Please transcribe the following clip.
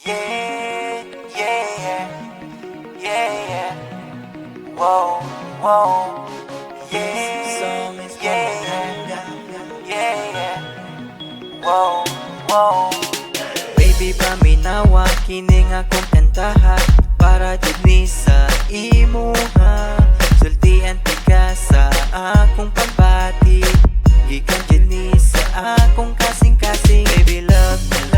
Yeah, yeah, yeah, yeah. Whoa, whoa. Yeah, yeah, yeah. Whoa, whoa. Baby, paminawa kining akong kantaha para jud ni sa imuha. Sultian ti ka sa akong pagbati, gikan jud ni sa akong kasing-kasing. Baby, love na